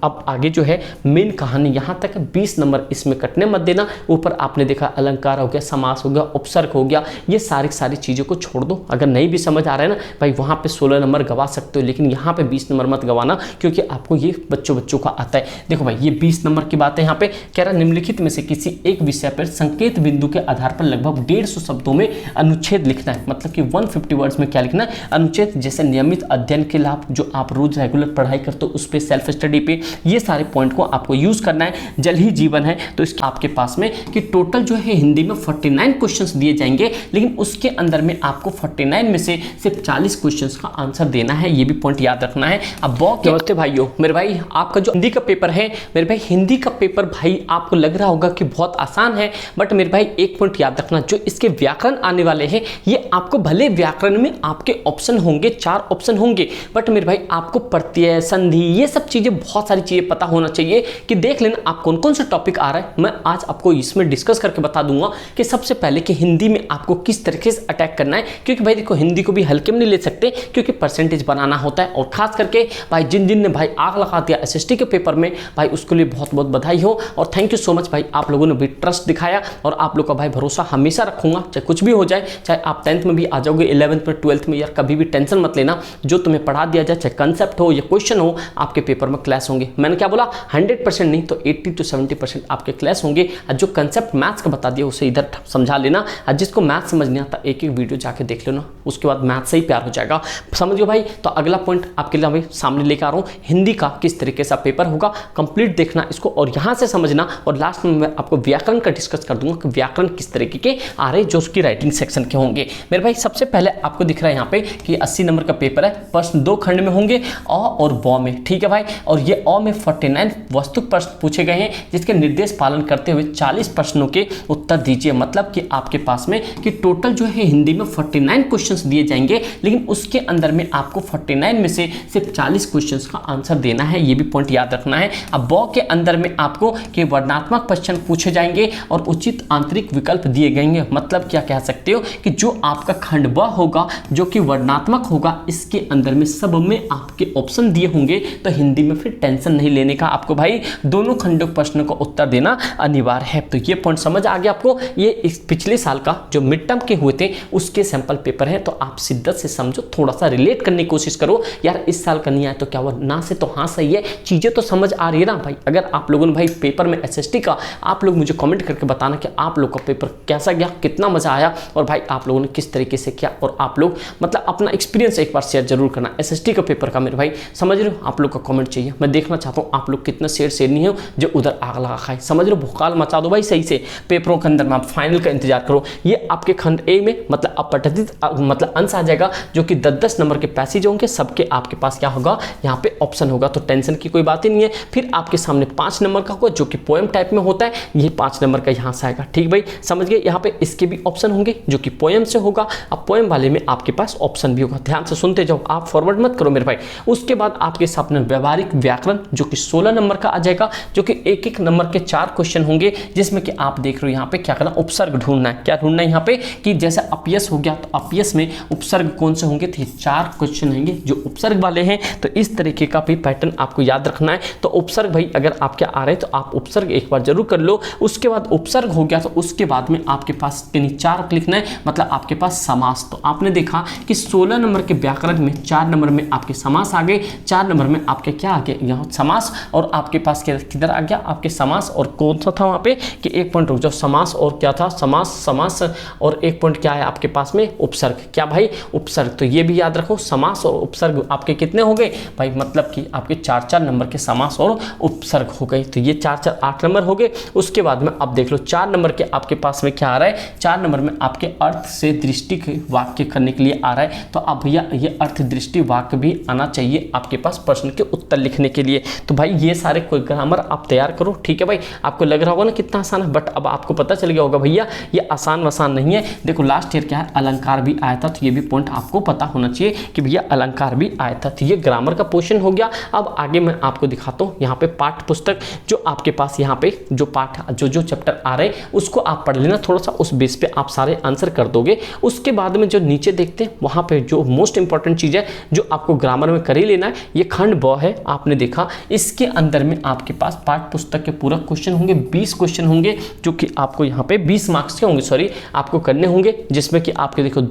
अब आगे जो है मेन कहानी यहाँ तक 20 नंबर इसमें कटने मत देना। ऊपर आपने देखा अलंकार हो गया, समास हो गया, उपसर्ग हो गया, ये सारी चीज़ों को छोड़ दो। अगर नहीं भी समझ आ रहा है ना भाई, वहाँ पे 16 नंबर गवा सकते हो, लेकिन यहाँ पे 20 नंबर मत गवाना, क्योंकि आपको ये बच्चों का आता है। देखो भाई ये 20 नंबर की बात है। यहाँ पे कह रहा निम्नलिखित में से किसी एक विषय पर संकेत बिंदु के आधार पर लगभग 150 शब्दों में अनुच्छेद लिखना है। मतलब कि 150 वर्ड्स में क्या लिखना है, अनुच्छेद। जैसे नियमित अध्ययन के लाभ, जो आप रोज रेगुलर पढ़ाई करते हो उस पर, सेल्फ स्टडी पे, ये सारे पॉइंट को आपको यूज करना है। जल ही जीवन है तो इसके आपके पास में कि टोटल जो है हिंदी में 49 क्वेश्चंस दिए जाएंगे, लेकिन उसके अंदर में आपको 49 में से सिर्फ 40 क्वेश्चंस का आंसर देना है। ये भी पॉइंट याद रखना है। अब नमस्ते भाइयों, मेरे भाई आपका जो हिंदी का पेपर है, मेरे भाई हिंदी का पेपर भाई आपको लग रहा होगा कि बहुत आसान है, बट मेरे भाई एक पॉइंट याद रखना, जो इसके व्याकरण आने वाले हैं ये आपको भले व्याकरण में आपके ऑप्शन होंगे, 4 ऑप्शन होंगे, बट मेरे भाई आपको प्रत्यय, संधि, ये सब चीजें, बहुत सारी चीजें पता होना चाहिए कि देख लेना आप कौन कौन सा टॉपिक आ रहा है। मैं आज आपको इसमें डिस्कस करके बता दूंगा कि सबसे पहले कि हिंदी में आपको किस तरीके से अटैक करना है, क्योंकि भाई देखो हिंदी को भी हल्के में नहीं ले सकते, क्योंकि परसेंटेज बनाना होता है। और खास करके भाई जिन ने भाई आग लगा दिया एसएसटी के पेपर में, भाई उसके लिए बहुत बहुत बधाई हो और थैंक यू सो मच भाई। आप लोगों ने भी ट्रस्ट दिखाया और आप लोग का भाई भरोसा हमेशा रखूंगा, चाहे कुछ भी हो जाए, चाहे आप 10th में भी आ जाओगे, 11th में, 12th में, यार कभी भी टेंशन मत लेना। जो तुम्हें पढ़ा दिया जाए, चाहे कंसेप्ट हो या क्वेश्चन हो, आपके पेपर में क्लास होंगे। मैंने क्या बोला, 100% नहीं तो 80 to 70% आपके क्लास होंगे। और जो कंसेप्ट मैथ्स का बता दिया उसे इधर समझा लेना, और जिसको मैथ्स समझ नहीं आता एक वीडियो जाके देख लेना, उसके बाद मैथ्स से ही प्यार हो जाएगा। समझ गए भाई। तो अगला पॉइंट आपके लिए सामने लेकर आ रहा हूँ, हिंदी का किस तरीके से पेपर होगा, कंप्लीट देखना इसको और यहाँ से समझना। और लास्ट में मैं आपको व्याकरण का डिस्कस कर दूंगा कि व्याकरण किस तरीके के आ रहे, जो उसकी राइटिंग सेक्शन के होंगे। मेरे भाई सबसे पहले आपको दिख रहा है यहाँ पे कि 80 नंबर का पेपर है, प्रश्न 2 खंड में होंगे, अ और ब में, ठीक है भाई। और ये अ में 49 वस्तुक प्रश्न पूछे गए हैं, जिसके निर्देश पालन करते हुए 40 प्रश्नों के उत्तर दीजिए। मतलब कि आपके पास में कि टोटल जो है हिंदी में 49 क्वेश्चंस दिए जाएंगे, लेकिन उसके अंदर में आपको 49 में से सिर्फ 40 क्वेश्चंस का आंसर देना है। ये भी पॉइंट याद रखना है। अब ब के अंदर में आपको कि वर्णनात्मक प्रश्न पूछे जाएंगे और उचित आंतरिक विकल्प दिए गएंगे। मतलब क्या कह सकते हो कि जो आपका खंड ब होगा, जो कि वर्णनात्मक होगा, इसके अंदर में सब में आपके ऑप्शन दिए होंगे। तो हिंदी में फिर टेंशन नहीं लेने का, आपको भाई दोनों खंडों प्रश्नों का उत्तर देना अनिवार्य है। तो ये पॉइंट समझ आ गया आपको। ये इस पिछले साल का जो मिड टर्म के हुए थे उसके सैंपल पेपर है, तो आप शिद्दत से समझो, थोड़ा सा रिलेट करने की कोशिश करो। यार इस साल का नहीं आया तो क्या हुआ, ना से तो हाँ सही है, चीजें तो समझ आ रही है ना भाई। अगर आप लोगों ने भाई पेपर में एसएसटी का, आप लोग मुझे कमेंट करके बताना कि आप लोग का पेपर कैसा गया, कितना मजा आया, और भाई आप लोगों ने किस तरीके से किया, और आप लोग मतलब अपना एक्सपीरियंस एक बार शेयर जरूर करना एसएसटी का पेपर का। मेरे भाई समझ रहे हो, आप लोग का कमेंट चाहिए, मैं देखना चाहता हूँ आप लोग कितना शेयर नहीं हो जो उधर आग लगा खाए। समझ रहे हो, भूकाल मचा दो भाई सही से पेपरों के अंदर में। आप फाइनल का इंतजार करो। ये आपके खंड ए में मतलब अपठित मतलब अंश आ जाएगा, जो कि 10-10 नंबर के पैसेज होंगे, सबके आपके पास क्या होगा, यहाँ पे ऑप्शन होगा, तो टेंशन की कोई बात ही नहीं है। फिर आपके सामने 5 नंबर का होगा, जो कि पोएम टाइप में होता है, ये 5 नंबर का यहाँ से आएगा, ठीक भाई समझ गए। यहाँ पे इसके भी ऑप्शन होंगे जो कि पोएम से होगा। अब पोएम वाले में आपके पास ऑप्शन भी होगा, ध्यान से सुनते जाओ, आप फॉरवर्ड मत करो मेरे भाई। उसके बाद आपके सामने व्यवहारिक व्याकरण, जो कि 16 नंबर का आ जाएगा, जो कि एक नंबर के 4 क्वेश्चन होंगे, जिसमें कि आप देख रहे हो यहाँ पे क्या करना, उपसर्ग ढूंढना है। क्या ढूंढना है यहाँ पे कि जैसे अपयस हो गया, तो अपयस में उपसर्ग कौन से होंगे, तो 4 क्वेश्चन होंगे जो उपसर्ग वाले हैं। तो इस तरीके का भी पैटर्न आपको याद रखना है। तो उपसर्ग भाई अगर आपके आ रहे हैं तो आप उपसर्ग एक बार जरूर कर लो। उसके बाद उपसर्ग हो गया तो उसके बाद में आपके पास 4 लिखना है, मतलब आपके पास समास। तो आपने देखा कि 16 नंबर के व्याकरण में 4 नंबर में आपके समास आ गए, 4 नंबर में आपके क्या आ गए, यहाँ समास, और आपके पास किधर आ गया आपके समास, और कौन सा था वहाँ पे कि एक पॉइंट रुक जाओ, समास और क्या था, समास और एक पॉइंट क्या है आपके पास में, उपसर्ग। क्या भाई, उपसर्ग। तो ये भी याद रखो, समास और उपसर्ग आपके कितने हो गए भाई, मतलब कि आपके 4-4 नंबर के समास और उपसर्ग हो गए। तो ये 4-4 8 नंबर हो गए। उसके बाद में अब देख लो 4 नंबर के आपके पास में क्या आ रहा है, 4 नंबर में आपके अर्थ से दृष्टि वाक्य करने के लिए आ रहा है। तो अब भैया ये अर्थ दृष्टि वाक्य भी आना चाहिए आपके पास प्रश्न के उत्तर लिखने के लिए। तो भाई ये सारे कोई ग्रामर आप तैयार करो, ठीक है भाई। आपको लग रहा होगा ना कितना आसान है, बट अब आपको पता चल गया होगा भैया ये आसान वसान नहीं है। देखो लास्ट ईयर क्या है, अलंकार भी आया था, तो ये भी पॉइंट आपको पता होना चाहिए कि भैया अलंकार भी आया था। तो ये ग्रामर का पोर्शन हो गया। अब आगे मैं आपको दिखाता हूँ यहाँ पे पाठ्य पुस्तक, जो आपके पास यहाँ पे जो पाठ जो चैप्टर आ रहे हैं उसको आप पढ़ लेना थोड़ा सा, उस बेस पे आप सारे आंसर कर दोगे। उसके बाद में जो नीचे देखते हैं वहाँ पे जो मोस्ट इंपॉर्टेंट चीज़ है जो आपको ग्रामर में कर ही लेना है, ये खंड ब है। आपने देखा इसके अंदर में आपके पास पाठ्य पुस्तक के पूरक क्वेश्चन होंगे, 20 क्वेश्चन होंगे जो कि आपको यहाँ पे 20 मार्क्स के होंगे, सॉरी आपको करने होंगे, जिसमें कि आपके देखो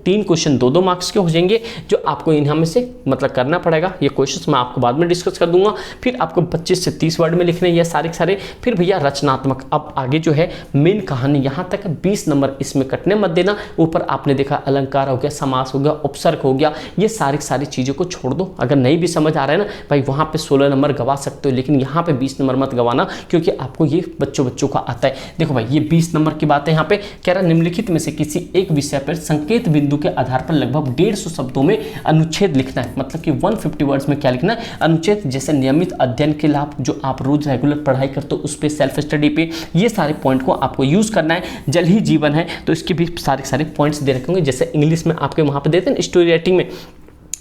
3 क्वेश्चन 2 मार्क्स के हो जाएंगे जो आपको इनमें से मतलब करना पड़ेगा। ये क्वेश्चन मैं आपको बाद में डिस्कस कर दूंगा। फिर आपको 25 से 30 वर्ड में लिखने ये सारे। फिर भैया रचनात्मक, अब आगे जो है मेन कहानी यहाँ तक 20 नंबर इसमें कटने मत देना। ऊपर आपने देखा अलंकार हो गया, समास हो गया, उपसर्ग हो गया, ये सारी चीज़ों को छोड़ दो। अगर नहीं भी समझ आ रहा है ना भाई, वहाँ पे 16 नंबर गवा सकते हो, लेकिन यहाँ पे 20 नंबर मत गवाना, क्योंकि आपको ये बच्चों का आता है। देखो भाई ये 20 नंबर की बात है। यहाँ पे कह रहा निम्नलिखित में से किसी एक विषय पर संकेत बिंदु के आधार पर लगभग 150 शब्दों में अनुच्छेद लिखना है। मतलब कि 150 वर्ड्स में क्या लिखना है, अनुच्छेद। जैसे नियमित अध्ययन के लाभ, जो आप रोज रेगुलर पढ़ाई करते हो उस पर, सेल्फ स्टडी पे, ये सारे पॉइंट को आपको यूज करना है। जल ही जीवन है तो इसके भी सारे पॉइंट्स दे रखे होंगे, जैसे इंग्लिश में आपके वहाँ पे देते हैं स्टोरी राइटिंग में,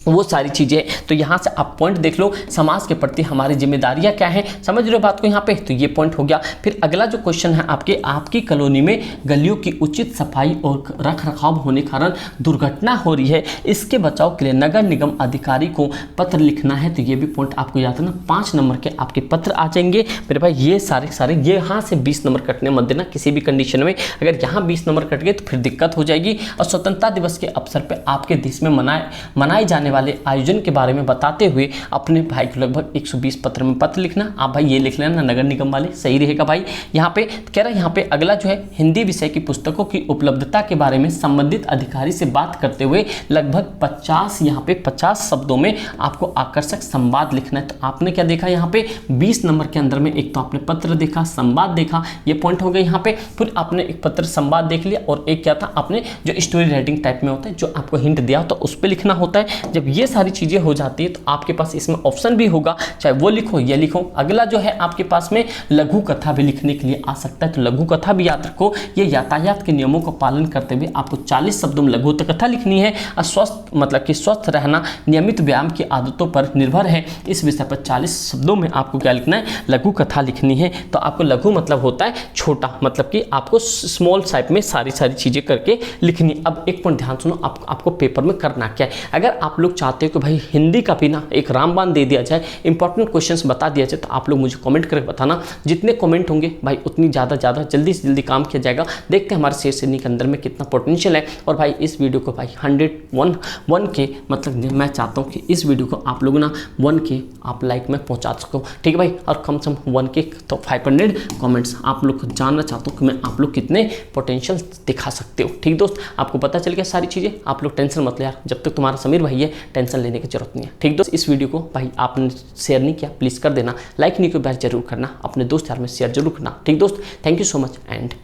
वो सारी चीज़ें। तो यहाँ से आप पॉइंट देख लो, समाज के प्रति हमारी जिम्मेदारियाँ क्या हैं, समझ रहे हो बात को यहाँ पे, तो ये पॉइंट हो गया। फिर अगला जो क्वेश्चन है आपकी कॉलोनी में गलियों की उचित सफाई और रख रखाव होने के कारण दुर्घटना हो रही है, इसके बचाव के लिए नगर निगम अधिकारी को पत्र लिखना है। तो ये भी पॉइंट आपको याद है ना, 5 नंबर के आपके पत्र आ जाएंगे मेरे भाई। ये सारे ये यहाँ से 20 नंबर कटने मत देना किसी भी कंडीशन में। अगर यहाँ 20 नंबर कट गए तो फिर दिक्कत हो जाएगी। और स्वतंत्रता दिवस के अवसर पर आपके देश में मनाए जाने वाले आयोजन के बारे में बताते हुए अपने भाई को लगभग 120 पत्र में पत्र लिखना। आप भाई ये लिख लेना नगर निगम वाले, सही रहेगा भाई। यहाँ पे कह रहा है, यहाँ पे अगला जो है हिंदी विषय की पुस्तकों की उपलब्धता के बारे में संबंधित अधिकारी से बात करते हुए लगभग 50 शब्दों में आपको आकर्षक संवाद लिखना है। तो आपने क्या देखा यहाँ पे 20 नंबर के अंदर में, एक तो आपने पत्र देखा, संवाद देखा, ये पॉइंट हो गए यहाँ पे। फिर आपने एक पत्र संवाद देख लिया, और एक क्या था, आपने जो स्टोरी राइटिंग टाइप में होता है, जो आपको हिंट दिया होता है उस पर लिखना होता है। जब ये सारी चीजें हो जाती है तो आपके पास इसमें ऑप्शन भी होगा, चाहे वो लिखो या लिखो। अगला जो है आपके पास में लघु कथा भी लिखने के लिए आ सकता है। तो लघु कथा भी याद रखो, ये यातायात के नियमों का पालन करते हुए आपको 40 शब्दों में लघु कथा लिखनी है। और स्वस्थ मतलब कि स्वस्थ रहना नियमित व्यायाम की आदतों पर निर्भर है, इस विषय पर 40 शब्दों में आपको क्या लिखना है, लघु कथा लिखनी है। तो आपको लघु मतलब होता है छोटा, मतलब कि आपको स्मॉल साइज में सारी चीजें करके लिखनी। अब एक पॉइंट ध्यान सुनो, आपको पेपर में करना क्या है। अगर आप लोग चाहते हो कि भाई हिंदी का भी ना एक रामबाण दे दिया जाए, इंपॉर्टेंट क्वेश्चंस बता दिया जाए, तो आप लोग मुझे कमेंट करके बताना। जितने कमेंट होंगे भाई उतनी ज़्यादा जल्दी से जल्दी काम किया जाएगा। देखते हैं हमारे शेर सैनिक के अंदर में कितना पोटेंशियल है। और भाई इस वीडियो को भाई 101 के मतलब मैं चाहता हूँ कि इस वीडियो को आप लोग ना 1 के आप लाइक में पहुँचा सको, ठीक है भाई। और कम से कम 1 के तो 500 कमेंट्स आप लोग को जानना चाहता हूँ कि मैं आप लोग कितने पोटेंशियल दिखा सकते हो, ठीक दोस्त। आपको पता चल गया सारी चीज़ें, आप लोग टेंशन मत ले यार, जब तक तुम्हारा समीर भाई है टेंशन लेने की जरूरत नहीं है, ठीक दोस्त। इस वीडियो को भाई आपने शेयर नहीं किया, प्लीज़ कर देना। लाइक नहीं किया जरूर करना, अपने दोस्त यार में शेयर जरूर करना, ठीक दोस्त। Thank you so much and